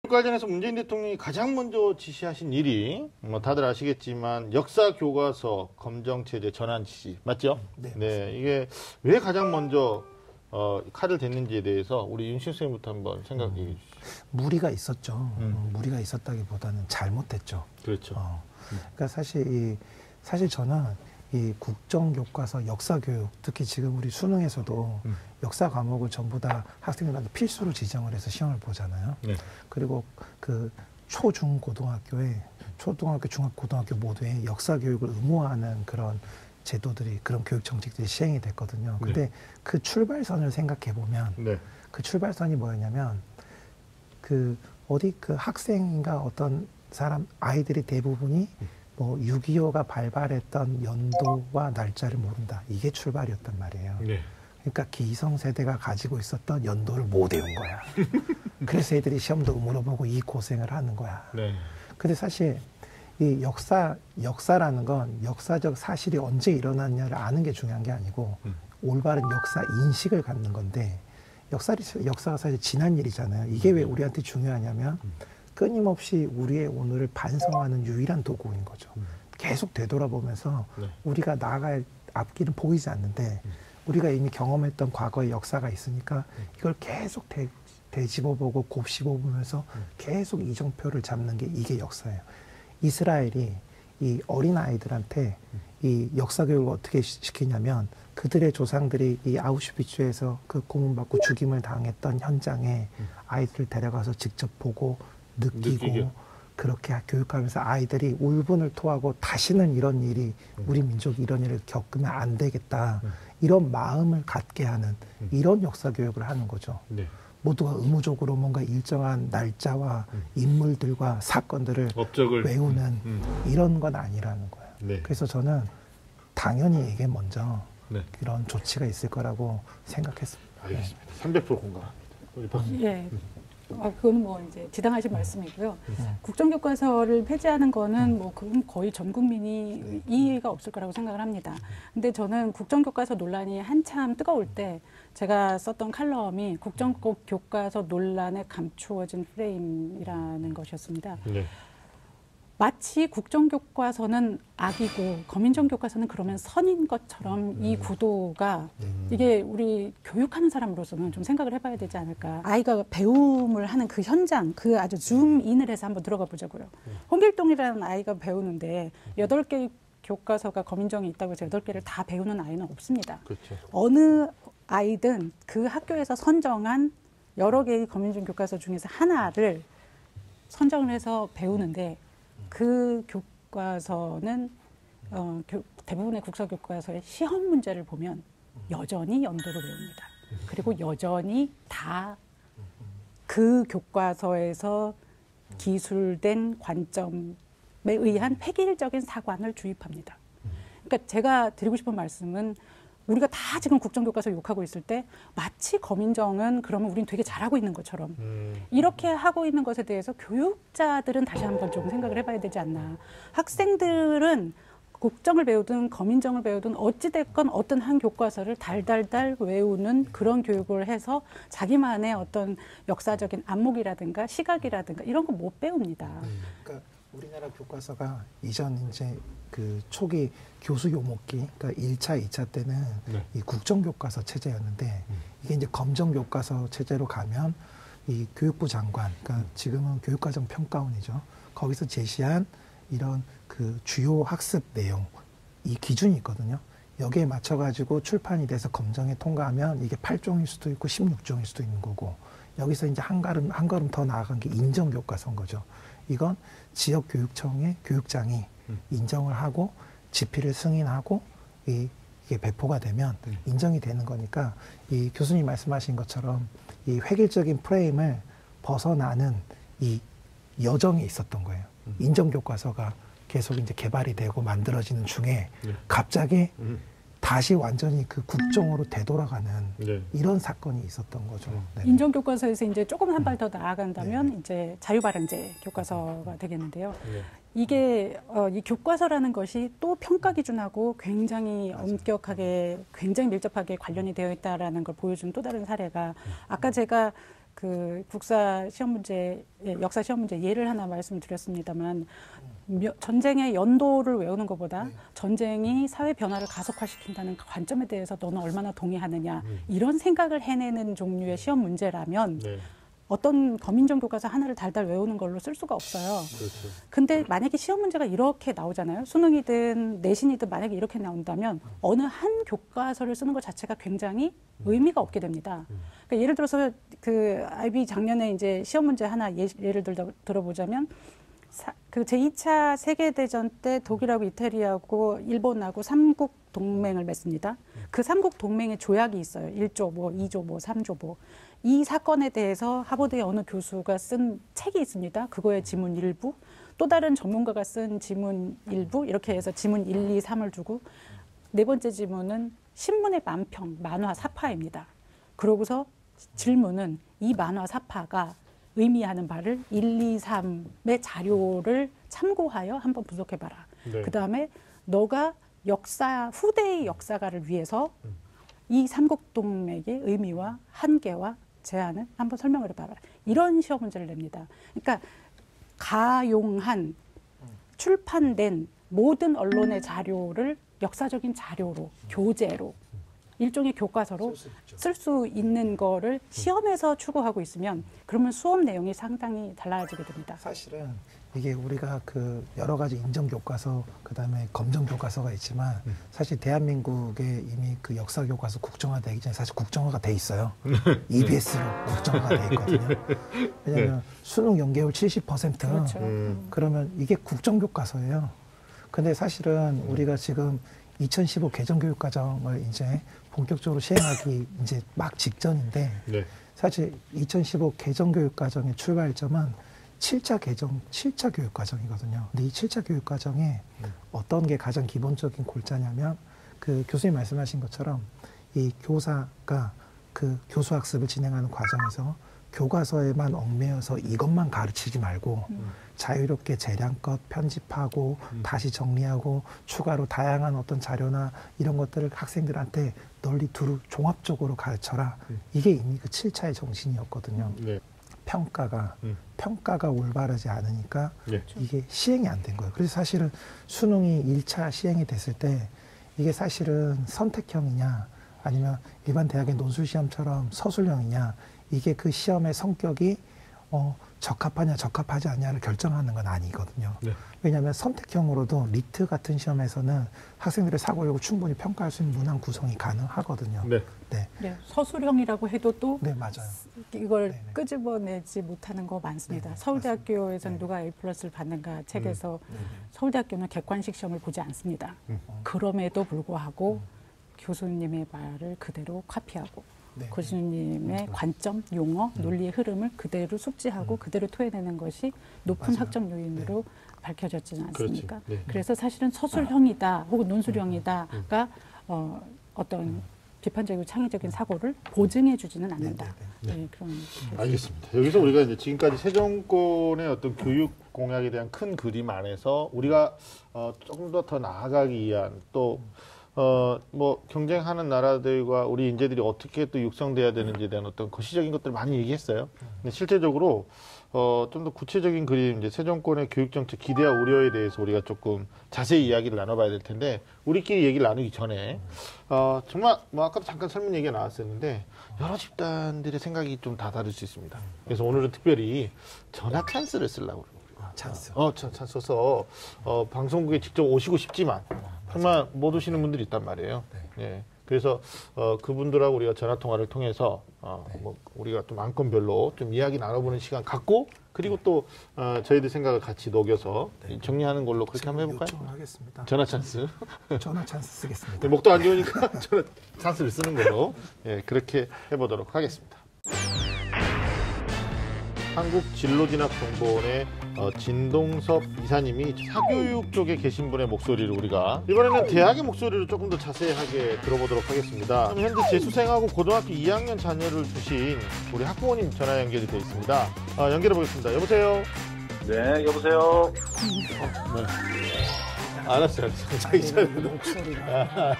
관련해서 문재인 대통령이 가장 먼저 지시하신 일이 뭐 다들 아시겠지만 역사 교과서 검정 체제 전환 지시 맞죠? 네. 네, 이게 왜 가장 먼저 칼을 댔는지에 대해서 우리 윤신 선생님부터 한번 생각해 주시죠. 무리가 있었죠. 무리가 있었다기보다는 잘못됐죠. 그렇죠. 그러니까 사실 저는 이 국정교과서 역사교육, 특히 지금 우리 수능에서도 역사 과목을 전부 다 학생들한테 필수로 지정을 해서 시험을 보잖아요. 네. 그리고 그 초중고등학교에 초등학교, 중학고등학교 모두에 역사교육을 의무화하는 그런 제도들이, 그런 교육 정책들이 시행이 됐거든요. 근데 네. 그 출발선을 생각해 보면 네. 그 출발선이 뭐였냐면 그 학생인가 어떤 사람 아이들이 대부분이 뭐 6.25가 발발했던 연도와 날짜를 모른다. 이게 출발이었단 말이에요. 네. 그러니까 기성세대가 가지고 있었던 연도를 못 외운 거야. 그래서 애들이 시험도 의무로 보고 이 고생을 하는 거야. 네. 근데 사실 이 역사라는 건 역사적 사실이 언제 일어났냐를 아는 게 중요한 게 아니고 올바른 역사 인식을 갖는 건데, 역사가 사실 지난 일이잖아요. 이게 왜 우리한테 중요하냐면 끊임없이 우리의 오늘을 반성하는 유일한 도구인 거죠. 계속 되돌아보면서 네. 우리가 나아갈 앞길은 보이지 않는데 우리가 이미 경험했던 과거의 역사가 있으니까 이걸 계속 되짚어보고 곱씹어보면서 계속 이정표를 잡는 게 이게 역사예요. 이스라엘이 이 어린 아이들한테 이 역사 교육을 어떻게 시키냐면, 그들의 조상들이 이 아우슈비츠에서 그 고문받고 죽임을 당했던 현장에 아이들을 데려가서 직접 보고 느끼고 그렇게 교육하면서 아이들이 울분을 토하고 다시는 이런 일이, 우리 민족이 이런 일을 겪으면 안 되겠다, 이런 마음을 갖게 하는 이런 역사 교육을 하는 거죠. 네. 모두가 의무적으로 뭔가 일정한 날짜와 인물들과 사건들을 업적을 외우는 이런 건 아니라는 거예요. 네. 그래서 저는 당연히 이게 먼저 네. 이런 조치가 있을 거라고 생각했습니다. 알겠습니다. 300% 공감합니다. 우리 박사님. 예. 그건 뭐 이제 지당하신 말씀이고요. 국정교과서를 폐지하는 거는 뭐 그건 거의 전 국민이 이해가 없을 거라고 생각을 합니다. 근데 저는 국정교과서 논란이 한참 뜨거울 때 제가 썼던 칼럼이 국정교과서 논란에 감추어진 프레임이라는 것이었습니다. 네. 마치 국정교과서는 악이고 거민정교과서는 그러면 선인 것처럼 이 구도가, 이게 우리 교육하는 사람으로서는 좀 생각을 해봐야 되지 않을까. 아이가 배움을 하는 그 현장, 그 아주 줌인을 해서 한번 들어가 보자고요. 홍길동이라는 아이가 배우는데 8개의 교과서가 거민정이 있다고 해서 8개를 다 배우는 아이는 없습니다. 그렇죠. 어느 아이든 그 학교에서 선정한 여러 개의 거민정 교과서 중에서 하나를 선정을 해서 배우는데, 그 교과서는 대부분의 국사교과서의 시험 문제를 보면 여전히 연도를 외웁니다. 그리고 여전히 다 그 교과서에서 기술된 관점에 의한 획일적인 사관을 주입합니다. 그러니까 제가 드리고 싶은 말씀은, 우리가 다 지금 국정교과서 욕하고 있을 때 마치 거민정은 그러면 우린 되게 잘하고 있는 것처럼 이렇게 하고 있는 것에 대해서 교육자들은 다시 한번 좀 생각을 해봐야 되지 않나. 학생들은 국정을 배우든 거민정을 배우든 어찌됐건 어떤 한 교과서를 달달달 외우는 그런 교육을 해서 자기만의 어떤 역사적인 안목이라든가 시각이라든가 이런 거 못 배웁니다. 그러니까 우리나라 교과서가 이전 이제 그 초기 교수 요목기, 그러니까 1차, 2차 때는 이 국정교과서 체제였는데, 이게 이제 검정교과서 체제로 가면 이 교육부 장관, 그러니까 지금은 교육과정 평가원이죠. 거기서 제시한 이런 그 주요 학습 내용, 이 기준이 있거든요. 여기에 맞춰가지고 출판이 돼서 검정에 통과하면 이게 8종일 수도 있고 16종일 수도 있는 거고, 여기서 이제 한 걸음 더 나아간 게 인정교과서인 거죠. 이건 지역교육청의 교육장이 인정을 하고 집필을 승인하고 이게 배포가 되면 인정이 되는 거니까, 이 교수님 말씀하신 것처럼 이 획일적인 프레임을 벗어나는 이 여정이 있었던 거예요. 인정교과서가 계속 이제 개발이 되고 만들어지는 중에 갑자기 다시 완전히 그 국정으로 되돌아가는 이런 사건이 있었던 거죠. 네. 인정교과서에서 이제 조금 한 발 더 나아간다면 이제 자유발언제 교과서가 되겠는데요. 이게 이 교과서라는 것이 또 평가 기준하고 굉장히 엄격하게, 굉장히 밀접하게 관련이 되어 있다라는 걸 보여준 또 다른 사례가, 아까 제가 그 국사 시험 문제, 역사 시험 문제 예를 하나 말씀드렸습니다만 전쟁의 연도를 외우는 것보다 전쟁이 사회 변화를 가속화시킨다는 관점에 대해서 너는 얼마나 동의하느냐 이런 생각을 해내는 종류의 시험 문제라면 네. 어떤 거민정 교과서 하나를 달달 외우는 걸로 쓸 수가 없어요. 그렇죠. 근데 만약에 시험 문제가 이렇게 나오잖아요. 수능이든 내신이든 만약에 이렇게 나온다면 어느 한 교과서를 쓰는 것 자체가 굉장히 의미가 없게 됩니다. 그러니까 예를 들어서 그 IB 작년에 이제 시험 문제 하나 예를 들어보자면 그 제2차 세계대전 때 독일하고 이태리하고 일본하고 삼국 동맹을 맺습니다. 그 삼국 동맹의 조약이 있어요. 1조 뭐 2조 뭐 3조 뭐. 이 사건에 대해서 하버드의 어느 교수가 쓴 책이 있습니다. 그거의 지문 일부, 또 다른 전문가가 쓴 지문 일부, 이렇게 해서 지문 1, 2, 3을 주고 네 번째 지문은 신문의 만평, 만화 사파입니다. 그러고서 질문은 이 만화 사파가 의미하는 바를 1, 2, 3의 자료를 참고하여 한번 분석해봐라. 네. 그다음에 너가 후대의 역사가를 위해서 이 삼국동맹의 의미와 한계와 제한을 한번 설명을 해봐라. 이런 시험 문제를 냅니다. 그러니까 가용한 출판된 모든 언론의 자료를 역사적인 자료로, 교재로, 일종의 교과서로 쓸 수 있는 거를 시험에서 추구하고 있으면 그러면 수업 내용이 상당히 달라지게 됩니다. 사실은 이게 우리가 그 여러 가지 인정 교과서, 그다음에 검정 교과서가 있지만 사실 대한민국에 이미 그 역사 교과서 국정화되기 전에 사실 국정화가 돼 있어요. EBS로 국정화가 돼 있거든요. 왜냐하면 수능 연계율 70%. 그렇죠. 그러면 이게 국정 교과서예요. 근데 사실은 우리가 지금 2015 개정교육과정을 이제 본격적으로 시행하기 이제 막 직전인데 네. 사실 2015 개정교육과정의 출발점은 7차 교육과정이거든요. 근데 이 7차 교육과정에 어떤 게 가장 기본적인 골자냐면 그 교수님 말씀하신 것처럼 이 교사가 그 교수학습을 진행하는 과정에서 교과서에만 얽매여서 이것만 가르치지 말고 자유롭게 재량껏 편집하고 다시 정리하고 추가로 다양한 어떤 자료나 이런 것들을 학생들한테 널리 두루 종합적으로 가르쳐라. 이게 이미 그 7차의 정신이었거든요. 네. 평가가 올바르지 않으니까 네. 이게 시행이 안 된 거예요. 그래서 사실은 수능이 1차 시행이 됐을 때 이게 사실은 선택형이냐 아니면 일반 대학의 논술시험처럼 서술형이냐 이게 그 시험의 성격이 적합하냐 적합하지 않냐를 결정하는 건 아니거든요. 네. 왜냐하면 선택형으로도 리트 같은 시험에서는 학생들의 사고력을 충분히 평가할 수 있는 문항 구성이 가능하거든요. 네. 네. 네, 서술형이라고 해도 또 네, 맞아요. 이걸 네네. 끄집어내지 못하는 거 많습니다. 네네, 서울대학교에서는 맞습니다. 누가 A+를 받는가 책에서 네네. 서울대학교는 객관식 시험을 보지 않습니다. 그럼에도 불구하고 교수님의 말을 그대로 카피하고 네. 교수님의 관점, 용어, 논리의 흐름을 그대로 숙지하고 그대로 토해내는 것이 높은 맞아요. 학점 요인으로 밝혀졌지는 않습니까? 그렇지. 네. 그래서 사실은 서술형이다 혹은 논술형이다가 어떤 비판적이고 창의적인 사고를 보증해주지는 않는다. 네, 그런. 알겠습니다. 여기서 우리가 이제 지금까지 새 정권의 어떤 교육 공약에 대한 큰 그림 안에서 우리가 조금 더 나아가기 위한 또 뭐 경쟁하는 나라들과 우리 인재들이 어떻게 또 육성돼야 되는지에 대한 어떤 거시적인 것들을 많이 얘기했어요. 근데 실제적으로 좀 더 구체적인 그림, 이제 새 정권의 교육 정책 기대와 우려에 대해서 우리가 조금 자세히 이야기를 나눠봐야 될 텐데 우리끼리 얘기를 나누기 전에 정말 뭐 아까도 잠깐 설문 얘기가 나왔었는데 여러 집단들의 생각이 좀 다 다를 수 있습니다. 그래서 오늘은 특별히 전화 찬스를 쓰려고 그래요. 찬스. 찬스 써서 방송국에 직접 오시고 싶지만 정말 못 오시는 분들이 있단 말이에요. 예. 그래서 그분들하고 우리가 전화 통화를 통해서 뭐 우리가 좀 안건별로 좀 이야기 나눠보는 시간 갖고 그리고 또 저희들 생각을 같이 녹여서 정리하는 걸로 그렇게 한번 해볼까요? 요청을 하겠습니다. 전화 찬스. 전화 찬스 쓰겠습니다. 네, 목도 안 좋으니까 전화 찬스를 쓰는 걸로 그렇게 해보도록 하겠습니다. 한국진로진학정보원의 진동섭 이사님이 사교육 쪽에 계신 분의 목소리를 우리가 이번에는 대학의 목소리를 조금 더 자세하게 들어보도록 하겠습니다. 현재 재수생하고 고등학교 2학년 자녀를 두신 우리 학부모님 전화 연결이 되어 있습니다. 연결해 보겠습니다. 여보세요? 네, 여보세요? 네. 알았어요. 자기 전에 목소리가